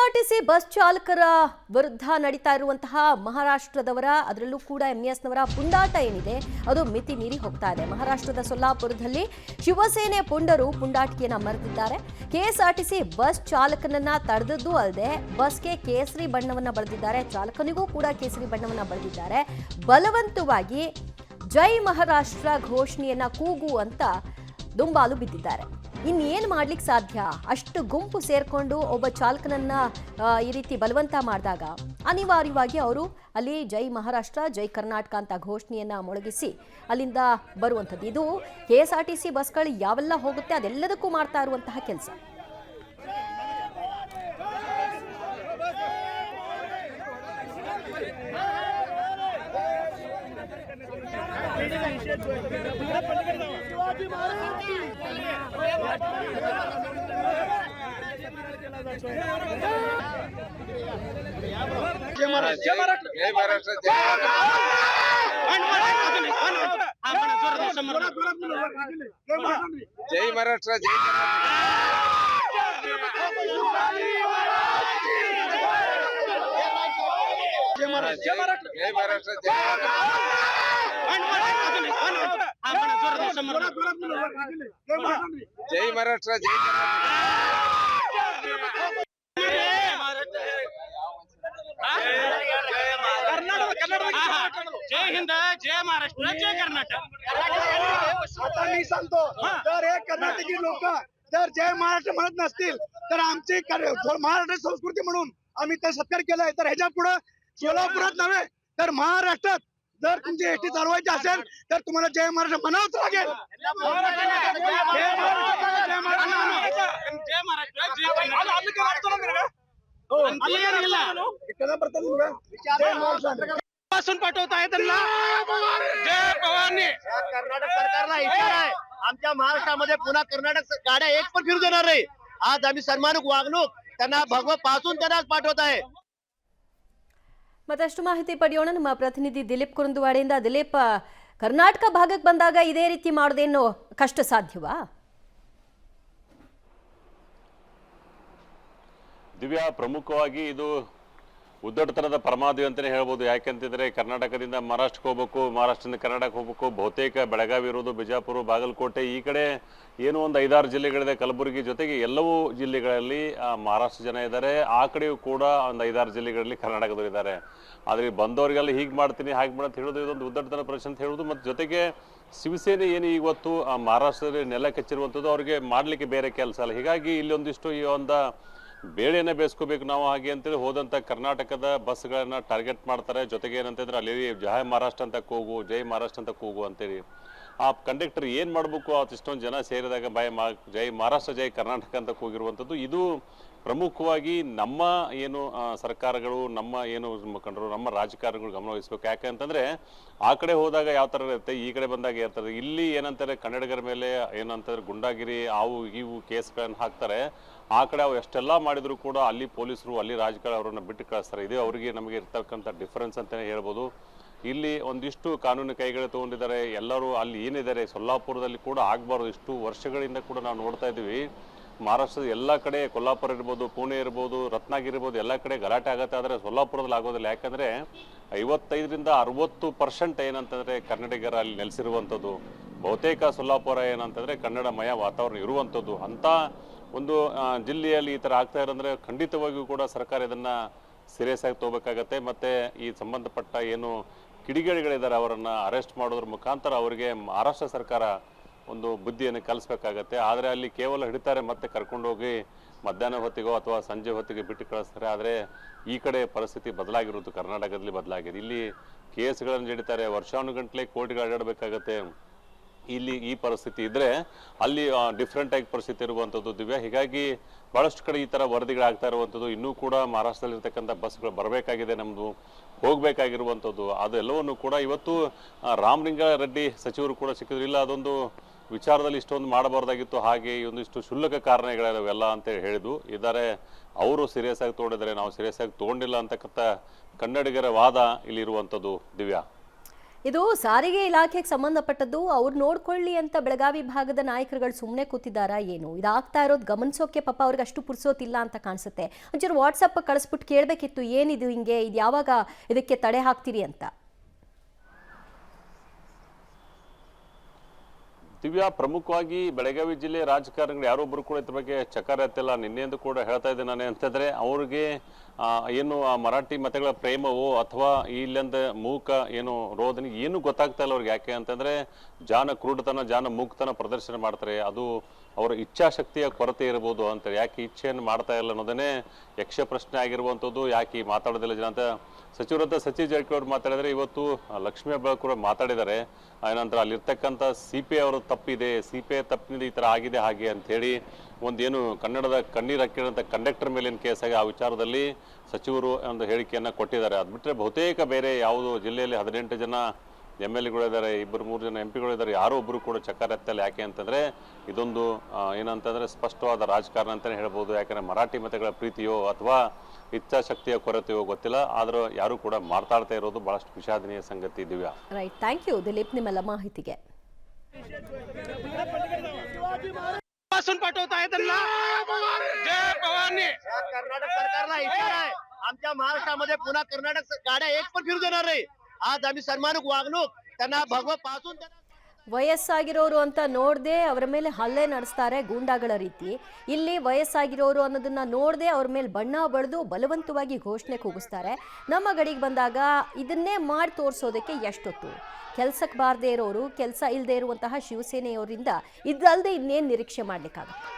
KSRTC bus ಚಾಲಕರ ವಿರುದ್ಧ ನಡೀತಾ ಇರುವಂತಹ ಮಹಾರಾಷ್ಟ್ರದವರ ಅದರಲ್ಲೂ ಕೂಡ ಎಂಇಎಸ್ನವರ ಪುಂಡಾಟ ಏನಿದೆ ಅದು ಮಿತಿ ಮೀರಿ ಹೋಗ್ತಾ ಇದೆ. ಮಹಾರಾಷ್ಟ್ರದ ಸೊಲ್ಲಾಪುರದಲ್ಲಿ ಶಿವಸೇನೆ ಪುಂಡರು ಪುಂಡಾಟಿಕೆಯನ್ನ ಮರೆತಿದ್ದಾರೆ. ಕೆಎಸ್ಆರ್ಟಿಸಿ ಬಸ್ ಚಾಲಕನನ್ನ ತಡೆದದ್ದು ಅಲ್ಲದೆ ಬಸ್ಗೆ ಕೇಸರಿ ಬಣ್ಣವನ್ನ ಬಳಿದಿದ್ದಾರೆ. ಚಾಲಕನಿಗೂ ಕೂಡ ಕೇಸರಿ ಬಣ್ಣವನ್ನ ಬಳಿದಿದ್ದಾರೆ. ಬಲವಂತವಾಗಿ ಜೈ ಮಹಾರಾಷ್ಟ್ರ ಘೋಷಣೆಯನ್ನ ಕೂಗು ಅಂತ ದುಂಬಾಲು ಬಿದ್ದಿದ್ದಾರೆ. ಇನ್ನೇನು ಮಾಡ್ಲಿಕ್ಕೆ ಸಾಧ್ಯ? ಅಷ್ಟು ಗುಂಪು ಸೇರ್ಕೊಂಡು ಒಬ್ಬ ಚಾಲಕನನ್ನ ಈ ರೀತಿ ಬಲವಂತ ಮಾಡಿದಾಗ ಅನಿವಾರ್ಯವಾಗಿ ಅವರು ಅಲ್ಲಿ ಜೈ ಮಹಾರಾಷ್ಟ್ರ ಜೈ ಕರ್ನಾಟಕ ಅಂತ ಘೋಷಣೆಯನ್ನ ಮೊಳಗಿಸಿ ಅಲ್ಲಿಂದ ಬರುವಂಥದ್ದು. ಇದು ಕೆಎಸ್ಆರ್ಟಿಸಿ ಬಸ್ಗಳು ಯಾವೆಲ್ಲ ಹೋಗುತ್ತೆ ಅದೆಲ್ಲದಕ್ಕೂ ಮಾಡ್ತಾ ಇರುವಂತಹ ಕೆಲಸ. जय महाराष्ट्र जय जय महाराष्ट्र जय जय हिंद जय महाराष्ट्र जय कर्नाटक. आता मी सांगतो तर हे कर्नाटकी लोक जर जय महाराष्ट्र म्हणत नसतील तर आमची महाराष्ट्र संस्कृती म्हणून आम्ही ते सत्कार केलाय. तर ह्याच्या पुढे सोलापुरात नव्हे तर महाराष्ट्रात जर तुमची एसटी चालवायची असेल तर तुम्हाला जय महाराष्ट्र म्हणावंच लागेल. पासून पाठवत आहे त्यांना जय पवारने. कर्नाटक सरकारला इशारा आहे आमच्या महाराष्ट्रामध्ये पुन्हा कर्नाटक गाड्या एक पण फिरू देणार नाही. आज आम्ही सन्मानिक वागणूक त्यांना भगवत पासून त्यांना पाठवत आहे. ಮತ್ತಷ್ಟು ಮಾಹಿತಿ ಪಡೆಯೋಣ ನಮ್ಮ ಪ್ರತಿನಿಧಿ ದಿಲೀಪ್ ಕುರುಂದುವಾಡೆಯಿಂದ. ದಿಲೀಪ್, ಕರ್ನಾಟಕ ಭಾಗಕ್ಕೆ ಬಂದಾಗ ಇದೇ ರೀತಿ ಮಾಡೋದೇನು ಕಷ್ಟ ಸಾಧ್ಯವಾ? ದಿವ್ಯಾ, ಪ್ರಮುಖವಾಗಿ ಇದು ಉದ್ದಟತನದ ಪರಮಾವಧಿ ಅಂತಲೇ ಹೇಳ್ಬೋದು. ಯಾಕೆಂತಿದ್ರೆ ಕರ್ನಾಟಕದಿಂದ ಮಹಾರಾಷ್ಟ್ರಕ್ಕೆ ಹೋಗ್ಬೇಕು, ಮಹಾರಾಷ್ಟ್ರದಿಂದ ಕರ್ನಾಟಕ ಹೋಗ್ಬೇಕು. ಬಹುತೇಕ ಬೆಳಗಾವಿ ಇರೋದು, ಬಿಜಾಪುರ, ಬಾಗಲಕೋಟೆ, ಈ ಕಡೆ ಏನು ಒಂದು 5-6 ಜಿಲ್ಲೆಗಳಿದೆ, ಕಲಬುರಗಿ ಜೊತೆಗೆ ಎಲ್ಲವೂ ಜಿಲ್ಲೆಗಳಲ್ಲಿ ಮಹಾರಾಷ್ಟ್ರ ಜನ ಇದ್ದಾರೆ. ಆ ಕಡೆಯೂ ಕೂಡ ಒಂದು 5-6 ಜಿಲ್ಲೆಗಳಲ್ಲಿ ಕರ್ನಾಟಕದವರು ಇದ್ದಾರೆ. ಆದರೆ ಬಂದವರಿಗೆಲ್ಲ ಹೀಗೆ ಮಾಡ್ತೀನಿ ಹಾಗೆ ಮಾಡಂತ ಹೇಳೋದು ಇದೊಂದು ಉದ್ದಟತನ ಪ್ರಶ್ನೆ ಅಂತ ಹೇಳೋದು. ಮತ್ತು ಜೊತೆಗೆ ಶಿವಸೇನೆ ಏನು ಇವತ್ತು ಮಹಾರಾಷ್ಟ್ರದಲ್ಲಿ ನೆಲ ಕೆಚ್ಚಿರುವಂಥದ್ದು ಅವ್ರಿಗೆ ಮಾಡಲಿಕ್ಕೆ ಬೇರೆ ಕೆಲಸ ಅಲ್ಲ. ಹೀಗಾಗಿ ಇಲ್ಲಿ ಒಂದಿಷ್ಟು ಈ ಒಂದು ಬೇಳೆನ ಬೇಯಿಸ್ಕೋಬೇಕು ನಾವು ಹಾಗೆ ಅಂತೇಳಿ ಹೋದಂಥ ಕರ್ನಾಟಕದ ಬಸ್ಗಳನ್ನ ಟಾರ್ಗೆಟ್ ಮಾಡ್ತಾರೆ. ಜೊತೆಗೆ ಏನಂತಂದ್ರೆ ಅಲ್ಲಿ ಜೈ ಮಹಾರಾಷ್ಟ್ರ ಅಂತ ಕೂಗು, ಜೈ ಮಹಾರಾಷ್ಟ್ರ ಅಂತ ಕೂಗು ಅಂತೇಳಿ ಆ ಕಂಡಕ್ಟರ್ ಏನು ಮಾಡಬೇಕು ಅವತ್ತು ಇಷ್ಟೊಂದು ಜನ ಸೇರಿದಾಗ ಜೈ ಮಹಾರಾಷ್ಟ್ರ ಜೈ ಕರ್ನಾಟಕ ಅಂತ ಕೂಗಿರುವಂಥದ್ದು. ಇದು ಪ್ರಮುಖವಾಗಿ ನಮ್ಮ ಏನು ಸರ್ಕಾರಗಳು, ನಮ್ಮ ಏನು ಮುಖಂಡರು, ನಮ್ಮ ರಾಜಕಾರಣಿಗಳು ಗಮನ ವಹಿಸ್ಬೇಕು. ಯಾಕಂತಂದ್ರೆ ಆ ಕಡೆ ಹೋದಾಗ ಯಾವ ಥರ ಇರುತ್ತೆ, ಈ ಕಡೆ ಬಂದಾಗ ಇರ್ತದೆ. ಇಲ್ಲಿ ಏನಂತಾರೆ ಕನ್ನಡಿಗರ ಮೇಲೆ ಏನಂತಂದ್ರೆ ಗುಂಡಾಗಿರಿ ಅವು ಇವು ಕೇಸ್ಗಳನ್ನು ಹಾಕ್ತಾರೆ. ಆ ಕಡೆ ಅವು ಎಷ್ಟೆಲ್ಲ ಮಾಡಿದ್ರು ಕೂಡ ಅಲ್ಲಿ ಪೊಲೀಸರು, ಅಲ್ಲಿ ರಾಜಕಾರಣ ಅವರನ್ನು ಬಿಟ್ಟು ಕಳಿಸ್ತಾರೆ. ಇದೇ ಅವರಿಗೆ ನಮಗೆ ಇರ್ತಕ್ಕಂಥ ಡಿಫ್ರೆನ್ಸ್ ಅಂತಲೇ ಹೇಳ್ಬೋದು. ಇಲ್ಲಿ ಒಂದಿಷ್ಟು ಕಾನೂನು ಕೈಗಳು ತೊಗೊಂಡಿದ್ದಾರೆ ಎಲ್ಲರೂ. ಅಲ್ಲಿ ಏನಿದ್ದಾರೆ ಸೊಲ್ಲಾಪುರದಲ್ಲಿ ಕೂಡ ಆಗಬಾರ್ದು. ಇಷ್ಟು ವರ್ಷಗಳಿಂದ ಕೂಡ ನಾವು ನೋಡ್ತಾ ಇದ್ದೀವಿ ಮಹಾರಾಷ್ಟ್ರದ ಎಲ್ಲ ಕಡೆ, ಕೊಲ್ಲಾಪುರ ಇರ್ಬೋದು, ಪುಣೆ ಇರ್ಬೋದು, ರತ್ನಾಗಿರಿ ಇರ್ಬೋದು, ಎಲ್ಲ ಕಡೆ ಗಲಾಟೆ ಆಗುತ್ತೆ. ಆದರೆ ಸೊಲ್ಲಾಪುರದಲ್ಲಿ ಆಗೋದಿಲ್ಲ. ಯಾಕಂದರೆ 55ರಿಂದ 60% ಏನಂತಂದರೆ ಕನ್ನಡಿಗರ ಅಲ್ಲಿ ನೆಲೆಸಿರುವಂಥದ್ದು. ಬಹುತೇಕ ಸೊಲ್ಲಾಪುರ ಏನಂತಂದರೆ ಕನ್ನಡಮಯ ವಾತಾವರಣ ಇರುವಂಥದ್ದು. ಅಂಥ ಒಂದು ಜಿಲ್ಲೆಯಲ್ಲಿ ಈ ಥರ ಆಗ್ತಾ ಇರೋಂದರೆ ಖಂಡಿತವಾಗಿಯೂ ಕೂಡ ಸರ್ಕಾರ ಇದನ್ನು ಸೀರಿಯಸ್ ಆಗಿ ತಗೋಬೇಕಾಗತ್ತೆ. ಮತ್ತು ಈ ಸಂಬಂಧಪಟ್ಟ ಏನು ಕಿಡಿಗೇಡಿಗಳಿದ್ದಾರೆ ಅವರನ್ನು ಅರೆಸ್ಟ್ ಮಾಡೋದ್ರ ಮುಖಾಂತರ ಅವರಿಗೆ ಮಹಾರಾಷ್ಟ್ರ ಸರ್ಕಾರ ಒಂದು ಬುದ್ಧಿಯನ್ನು ಕಲಿಸ್ಬೇಕಾಗತ್ತೆ. ಆದರೆ ಅಲ್ಲಿ ಕೇವಲ ಹಿಡಿತಾರೆ ಮತ್ತೆ ಕರ್ಕೊಂಡೋಗಿ ಮಧ್ಯಾಹ್ನ ಹೊತ್ತಿಗೋ ಅಥವಾ ಸಂಜೆ ಹೊತ್ತಿಗೆ ಬಿಟ್ಟು ಕಳಿಸ್ತಾರೆ. ಆದರೆ ಈ ಕಡೆ ಪರಿಸ್ಥಿತಿ ಬದಲಾಗಿರೋದು ಕರ್ನಾಟಕದಲ್ಲಿ ಬದಲಾಗಿದೆ. ಇಲ್ಲಿ ಕೇಸ್ಗಳನ್ನು ಹಿಡಿತಾರೆ, ವರ್ಷಾನುಗಂಟಲೆ ಕೋರ್ಟ್ಗೆ ಅಡ್ಡಾಡಬೇಕಾಗತ್ತೆ. ಇಲ್ಲಿ ಈ ಪರಿಸ್ಥಿತಿ ಇದ್ರೆ ಅಲ್ಲಿ ಡಿಫ್ರೆಂಟ್ ಆಗಿ ಪರಿಸ್ಥಿತಿ ಇರುವಂಥದ್ದು ದಿವ್ಯಾ. ಹೀಗಾಗಿ ಬಹಳಷ್ಟು ಕಡೆ ಈ ಥರ ವರದಿಗಳಾಗ್ತಾ ಇರುವಂಥದ್ದು. ಇನ್ನೂ ಕೂಡ ಮಹಾರಾಷ್ಟ್ರದಲ್ಲಿರ್ತಕ್ಕಂಥ ಬಸ್ಗಳು ಬರಬೇಕಾಗಿದೆ, ನಮ್ಮದು ಹೋಗಬೇಕಾಗಿರುವಂಥದ್ದು. ಅದೆಲ್ಲವನ್ನು ಕೂಡ ಇವತ್ತು ರಾಮಲಿಂಗಾರೆಡ್ಡಿ ಸಚಿವರು ಕೂಡ ಸಿಕ್ಕಿದ್ರು. ಇಲ್ಲ ಅದೊಂದು ವಿಚಾರದಲ್ಲಿ ಇಷ್ಟೊಂದು ಮಾಡಬಾರ್ದಾಗಿತ್ತು, ಹಾಗೆ ಒಂದಿಷ್ಟು ಕ್ಷುಲ್ಲಕ ಕಾರಣಗಳಿವೆಲ್ಲ ಅಂತೇಳಿ ಹೇಳಿದ್ರು ಇದ್ದಾರೆ. ಅವರು ಸೀರಿಯಸ್ ಆಗಿ ತೊಗೊಂಡಿದ್ದಾರೆ, ನಾವು ಸೀರಿಯಸ್ ಆಗಿ ತೊಗೊಂಡಿಲ್ಲ ಅಂತಕ್ಕಂಥ ಕನ್ನಡಿಗರ ವಾದ ಇಲ್ಲಿರುವಂಥದ್ದು ದಿವ್ಯಾ. ಇದು ಸಾರಿಗೆ ಇಲಾಖೆಗೆ ಸಂಬಂಧಪಟ್ಟದ್ದು. ಅವ್ರು ನೋಡ್ಕೊಳ್ಳಿ ಅಂತ ಬೆಳಗಾವಿ ಭಾಗದ ನಾಯಕರುಗಳು ಸುಮ್ಮನೆ ಕೂತಿದ್ದಾರಾ ಏನು? ಇದಾಗ್ತಾ ಇರೋದು ಗಮನಿಸೋಕೆ ಪಾಪ ಅವ್ರಿಗೆ ಅಷ್ಟು ಪುರ್ಸೋತಿಲ್ಲ ಅಂತ ಕಾಣಿಸುತ್ತೆ. ಒಂಚೂರು ವಾಟ್ಸಪ್ ಕಳಿಸ್ಬಿಟ್ಟು ಕೇಳಬೇಕಿತ್ತು, ಏನಿದು ಹಿಂಗೆ, ಇದು ಯಾವಾಗ ಇದಕ್ಕೆ ತಡೆ ಹಾಕ್ತೀರಿ ಅಂತ. ದಿವ್ಯಾ, ಪ್ರಮುಖವಾಗಿ ಬೆಳಗಾವಿ ಜಿಲ್ಲೆ ರಾಜಕಾರಣಿಗಳು ಯಾರೊಬ್ಬರು ಕೂಡ ಇದ್ರ ಬಗ್ಗೆ ಚಕಾರ ಎತ್ತಿಲ್ಲ. ನಿನ್ನೆಂದು ಕೂಡ ಹೇಳ್ತಾ ಇದ್ದೆ ನಾನು. ಅಂತಂದ್ರೆ ಅವ್ರಿಗೆ ಏನು ಆ ಮರಾಠಿ ಮತಗಳ ಪ್ರೇಮವೋ ಅಥವಾ ಇಲ್ಲಿಂದ ಮೂಕ ಏನು ರೋದನಿ ಏನು ಗೊತ್ತಾಗ್ತಾ ಇಲ್ಲ ಅವ್ರಿಗೆ. ಯಾಕೆ ಅಂತಂದ್ರೆ ಜಾನ ಕ್ರೂಢತನ, ಜಾನ ಮೂಕ್ತನ ಪ್ರದರ್ಶನ ಮಾಡ್ತಾರೆ. ಅದು ಅವರ ಇಚ್ಛಾಶಕ್ತಿಯ ಕೊರತೆ ಇರ್ಬೋದು ಅಂತೇಳಿ. ಯಾಕೆ ಇಚ್ಛೆಯನ್ನು ಮಾಡ್ತಾ ಇಲ್ಲ ಅನ್ನೋದನ್ನೇ ಯಕ್ಷ ಪ್ರಶ್ನೆ ಆಗಿರುವಂಥದ್ದು. ಯಾಕೆ ಮಾತಾಡೋದಿಲ್ಲ ಜನ ಅಂತ ಸಚಿವರಂತ ಸಚಿವ್ ಜಾರಕಿಹೊಳಿ ಮಾತಾಡಿದ್ರೆ, ಇವತ್ತು ಲಕ್ಷ್ಮೀ ಹೆಬ್ಬಾಳ್ಕರ್ ಕೂಡ ಮಾತಾಡಿದ್ದಾರೆ. ಏನಂದ್ರೆ ಅಲ್ಲಿರ್ತಕ್ಕಂಥ CPI ಅವರ ತಪ್ಪಿದೆ, CPI ತಪ್ಪಿನಿಂದ ಈ ಥರ ಆಗಿದೆ ಹಾಗೆ ಅಂಥೇಳಿ ಒಂದೇನು ಕನ್ನಡದ ಕಣ್ಣೀರು ಹಾಕಿರೋಂಥ ಕಂಡಕ್ಟರ್ ಮೇಲಿನ ಕೇಸ್ ಆಗಿ ಆ ವಿಚಾರದಲ್ಲಿ ಸಚಿವರು ಒಂದು ಹೇಳಿಕೆಯನ್ನು ಕೊಟ್ಟಿದ್ದಾರೆ. ಅದು ಬಿಟ್ಟರೆ ಬಹುತೇಕ ಬೇರೆ ಯಾವುದು ಜಿಲ್ಲೆಯಲ್ಲಿ 18 ಜನ MLAಗಳಿದ್ದಾರೆ, 2-3 ಜನ MP ಗಳಿದ್ದಾರೆ, ಯಾರೋ ಒಬ್ಬರು ಕೂಡ ಚಕ್ಕಾರ ಎತ್ತಲ್ಲ. ಯಾಕೆ ಅಂತಂದ್ರೆ ಇದೊಂದು ಏನಂತಂದ್ರೆ ಸ್ಪಷ್ಟವಾದ ರಾಜಕಾರಣ ಅಂತಲೇ ಹೇಳ್ಬೋದು. ಯಾಕಂದ್ರೆ ಮರಾಠಿ ಮತಗಳ ಪ್ರೀತಿಯೋ ಅಥವಾ ಇಚ್ಛಾಶಕ್ತಿಯ ಕೊರತೆಯೋ ಗೊತ್ತಿಲ್ಲ, ಆದರೂ ಯಾರು ಕೂಡ ಮಾತಾಡ್ತಾ ಇರೋದು ಬಹಳಷ್ಟು ವಿಷಾದನೀಯ ಸಂಗತಿ. Divya, right, thank you Dileep ನಿಮ್ಮೆಲ್ಲ ಮಾಹಿತಿಗೆ. पासून पाठवताय त्यांना. जय भवानी. कर्नाटक सरकारला इशारा आहे, आमच्या महाराष्ट्रामध्ये पुन्हा कर्नाटक गाड्या एक पण फिरू देणार नाही. आज आम्ही सन्मानिक वागणूक त्यांना भगवं पासून ವಯಸ್ಸಾಗಿರೋರು ಅಂತ ನೋಡದೆ ಅವರ ಮೇಲೆ ಹಲ್ಲೆ ನಡೆಸ್ತಾರೆ ಗೂಂಡಾಗಳ ರೀತಿ. ಇಲ್ಲಿ ವಯಸ್ಸಾಗಿರೋರು ಅನ್ನೋದನ್ನ ನೋಡದೆ ಅವ್ರ ಮೇಲೆ ಬಣ್ಣ ಬಳಿದು ಬಲವಂತವಾಗಿ ಘೋಷಣೆ ಕೂಗಿಸ್ತಾರೆ. ನಮ್ಮ ಗಡಿಗೆ ಬಂದಾಗ ಇದನ್ನೇ ಮಾಡಿ ತೋರಿಸೋದಕ್ಕೆ ಎಷ್ಟೊತ್ತು? ಕೆಲಸಕ್ಕೆ ಬಾರದೇ ಇರೋರು, ಕೆಲಸ ಇಲ್ಲದೆ ಇರುವಂತಹ ಶಿವಸೇನೆಯವರಿಂದ ಇದಲ್ಲದೆ ಇನ್ನೇನು ನಿರೀಕ್ಷೆ ಮಾಡಲಿಕ್ಕಾಗುತ್ತೆ?